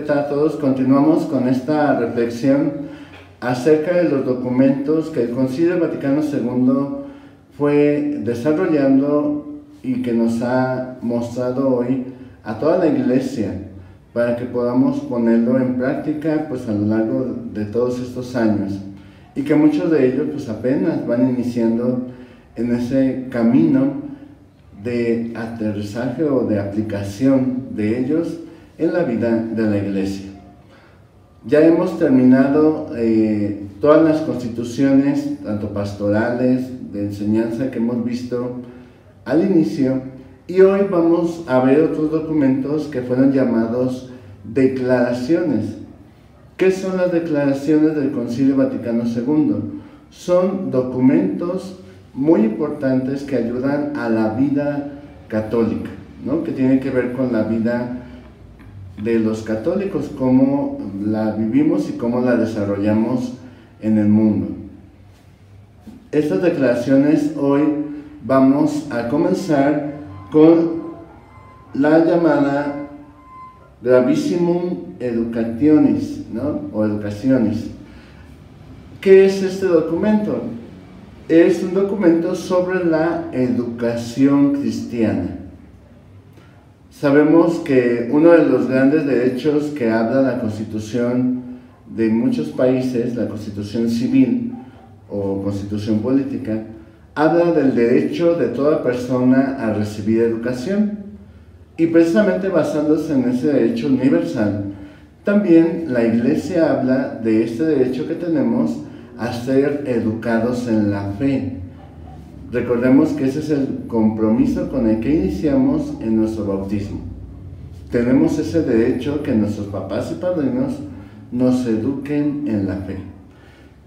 tal a todos? Continuamos con esta reflexión acerca de los documentos que el Concilio Vaticano II fue desarrollando y que nos ha mostrado hoy a toda la Iglesia para que podamos ponerlo en práctica pues a lo largo de todos estos años, y que muchos de ellos pues apenas van iniciando en ese camino de aterrizaje o de aplicación de ellos en la vida de la Iglesia. Ya hemos terminado todas las constituciones, tanto pastorales, de enseñanza, que hemos visto al inicio, y hoy vamos a ver otros documentos que fueron llamados declaraciones. ¿Qué son las declaraciones del Concilio Vaticano II? Son documentos muy importantes que ayudan a la vida católica, ¿no? Que tiene que ver con la vida de los católicos, cómo la vivimos y cómo la desarrollamos en el mundo. Estas declaraciones hoy vamos a comenzar con la llamada Gravissimum Educationis, ¿no? O Educaciones. ¿Qué es este documento? Es un documento sobre la educación cristiana. Sabemos que uno de los grandes derechos que habla la Constitución de muchos países, la Constitución Civil o Constitución Política, habla del derecho de toda persona a recibir educación, y precisamente basándose en ese derecho universal, también la Iglesia habla de este derecho que tenemos a ser educados en la fe. Recordemos que ese es el compromiso con el que iniciamos en nuestro bautismo. Tenemos ese derecho, que nuestros papás y padrinos nos eduquen en la fe.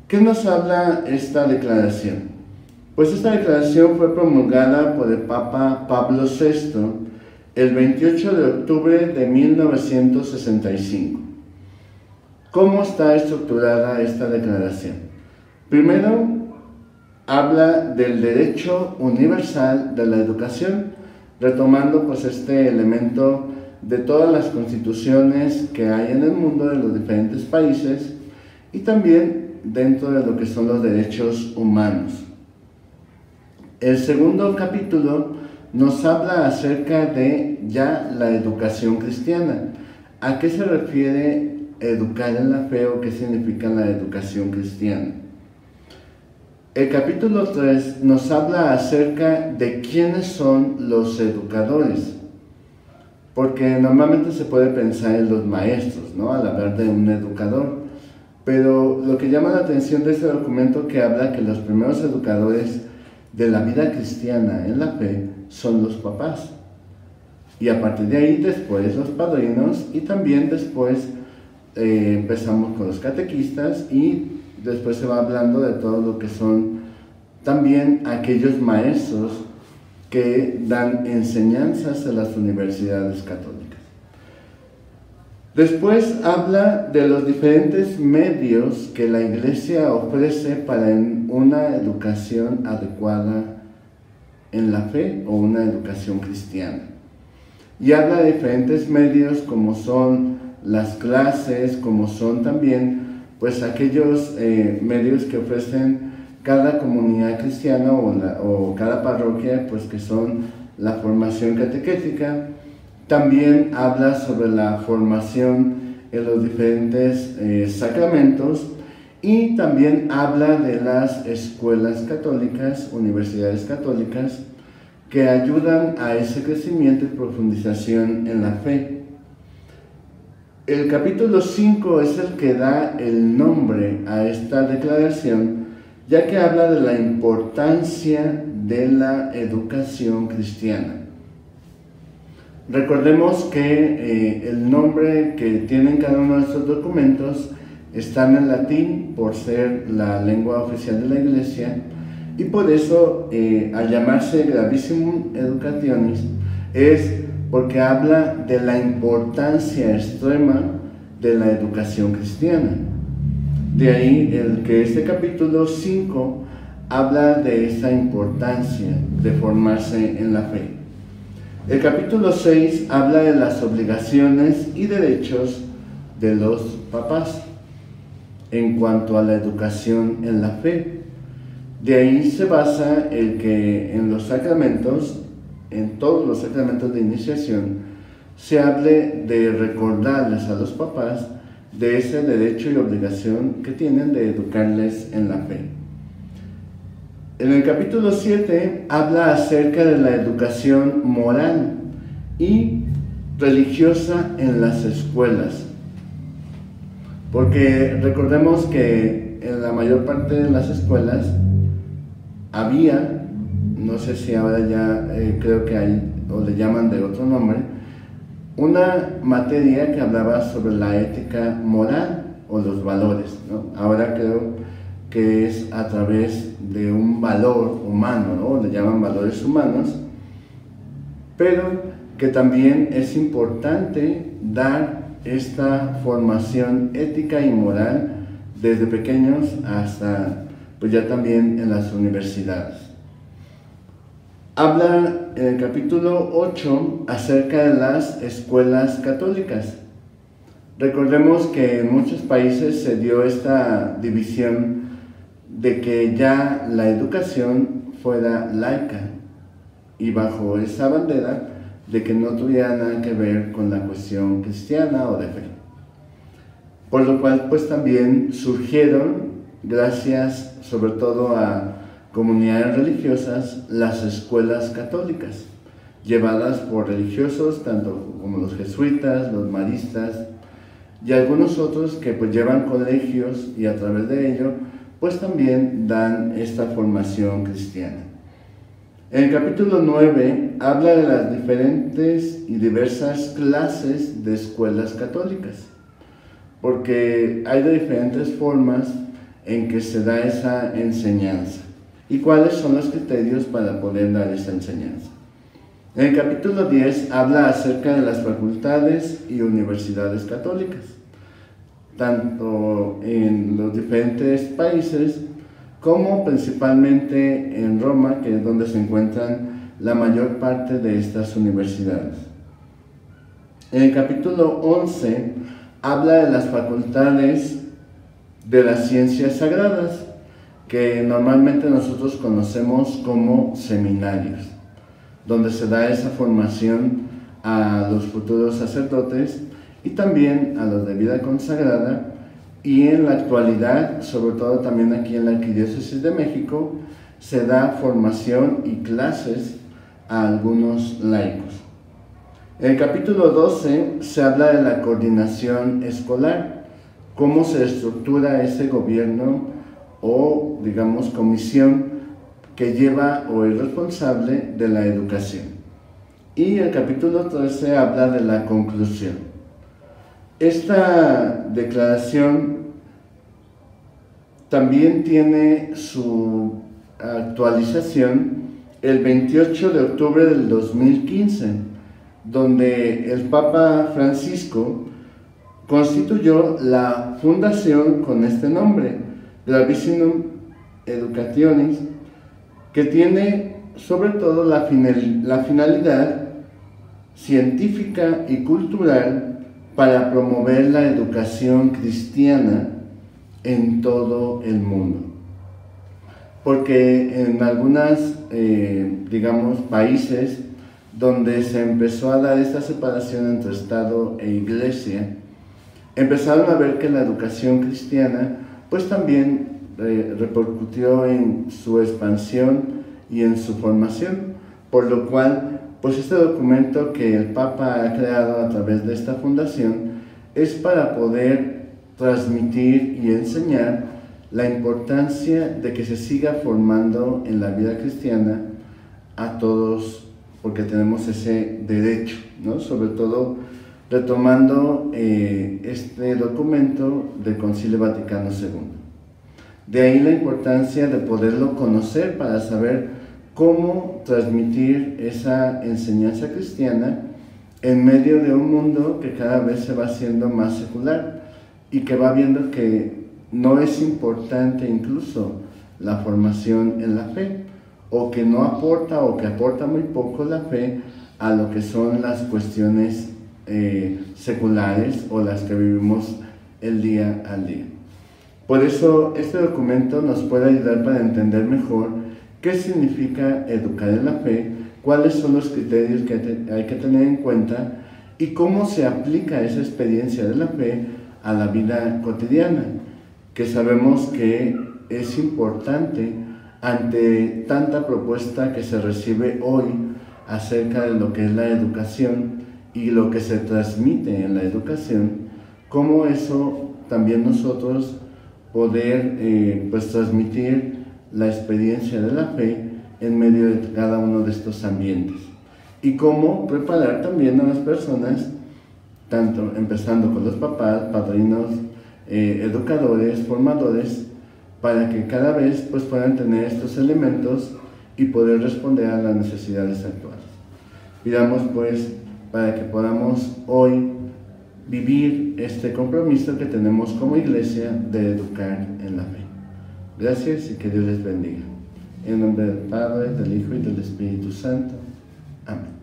¿Qué nos habla esta declaración? Pues esta declaración fue promulgada por el Papa Pablo VI el 28 de octubre de 1965. ¿Cómo está estructurada esta declaración? Primero, habla del derecho universal de la educación, retomando pues este elemento de todas las constituciones que hay en el mundo de los diferentes países, y también dentro de lo que son los derechos humanos. El segundo capítulo nos habla acerca de ya la educación cristiana. ¿A qué se refiere educar en la fe o qué significa la educación cristiana? El capítulo 3 nos habla acerca de quiénes son los educadores, porque normalmente se puede pensar en los maestros, ¿no?, al hablar de un educador, pero lo que llama la atención de este documento, que habla que los primeros educadores de la vida cristiana en la fe son los papás, y a partir de ahí después los padrinos, y también después empezamos con los catequistas, y después se va hablando de todo lo que son también aquellos maestros que dan enseñanzas en las universidades católicas. Después habla de los diferentes medios que la Iglesia ofrece para una educación adecuada en la fe o una educación cristiana. Y habla de diferentes medios, como son las clases, como son también pues aquellos medios que ofrecen cada comunidad cristiana o cada parroquia, pues que son la formación catequética. También habla sobre la formación en los diferentes sacramentos, y también habla de las escuelas católicas, universidades católicas, que ayudan a ese crecimiento y profundización en la fe. El capítulo 5 es el que da el nombre a esta declaración, ya que habla de la importancia de la educación cristiana. Recordemos que el nombre que tienen cada uno de estos documentos están en latín por ser la lengua oficial de la Iglesia, y por eso al llamarse Gravissimum Educationis es porque habla de la importancia extrema de la educación cristiana. De ahí el que este capítulo 5 habla de esa importancia de formarse en la fe. El capítulo 6 habla de las obligaciones y derechos de los papás en cuanto a la educación en la fe. De ahí se basa el que en los sacramentos, en todos los sacramentos de iniciación, se hable de recordarles a los papás de ese derecho y obligación que tienen de educarles en la fe. En el capítulo 7 habla acerca de la educación moral y religiosa en las escuelas. Porque recordemos que en la mayor parte de las escuelas había, no sé si ahora ya creo que hay, o le llaman de otro nombre, una materia que hablaba sobre la ética moral o los valores, ¿no? Ahora creo que es a través de un valor humano, ¿no? Le llaman valores humanos, pero que también es importante dar esta formación ética y moral desde pequeños hasta pues ya también en las universidades. Habla en el capítulo 8 acerca de las escuelas católicas. Recordemos que en muchos países se dio esta división de que ya la educación fuera laica y bajo esa bandera de que no tuviera nada que ver con la cuestión cristiana o de fe. Por lo cual pues también surgieron, gracias sobre todo a comunidades religiosas, las escuelas católicas, llevadas por religiosos, tanto como los jesuitas, los maristas y algunos otros que pues llevan colegios y a través de ello pues también dan esta formación cristiana. En el capítulo 9 habla de las diferentes y diversas clases de escuelas católicas, porque hay de diferentes formas en que se da esa enseñanza y cuáles son los criterios para poder dar esa enseñanza. En el capítulo 10 habla acerca de las facultades y universidades católicas, tanto en los diferentes países como principalmente en Roma, que es donde se encuentran la mayor parte de estas universidades. En el capítulo 11 habla de las facultades de las ciencias sagradas, que normalmente nosotros conocemos como seminarios, donde se da esa formación a los futuros sacerdotes y también a los de vida consagrada, y en la actualidad, sobre todo también aquí en la Arquidiócesis de México, se da formación y clases a algunos laicos. En el capítulo 12 se habla de la coordinación escolar, cómo se estructura ese gobierno o, digamos, comisión que lleva o es responsable de la educación. Y el capítulo 13 habla de la conclusión. Esta declaración también tiene su actualización el 28 de octubre del 2015, donde el Papa Francisco constituyó la fundación con este nombre, Gravissimum Educationis, que tiene sobre todo la finalidad científica y cultural para promover la educación cristiana en todo el mundo. Porque en algunos, digamos, países donde se empezó a dar esta separación entre Estado e Iglesia, empezaron a ver que la educación cristiana pues también repercutió en su expansión y en su formación, por lo cual pues este documento que el Papa ha creado a través de esta fundación es para poder transmitir y enseñar la importancia de que se siga formando en la vida cristiana a todos, porque tenemos ese derecho, ¿no? Sobre todo retomando este documento del Concilio Vaticano II. De ahí la importancia de poderlo conocer para saber cómo transmitir esa enseñanza cristiana en medio de un mundo que cada vez se va haciendo más secular y que va viendo que no es importante incluso la formación en la fe, o que no aporta o que aporta muy poco la fe a lo que son las cuestiones seculares o las que vivimos el día al día. Por eso este documento nos puede ayudar para entender mejor qué significa educar en la fe, cuáles son los criterios que hay que tener en cuenta y cómo se aplica esa experiencia de la fe a la vida cotidiana, que sabemos que es importante ante tanta propuesta que se recibe hoy acerca de lo que es la educación y lo que se transmite en la educación, cómo eso también nosotros poder pues transmitir la experiencia de la fe en medio de cada uno de estos ambientes y cómo preparar también a las personas, tanto empezando con los papás, padrinos, educadores, formadores, para que cada vez pues puedan tener estos elementos y poder responder a las necesidades actuales. Pidamos pues para que podamos hoy vivir este compromiso que tenemos como iglesia de educar en la fe. Gracias y que Dios les bendiga. En nombre del Padre, del Hijo y del Espíritu Santo. Amén.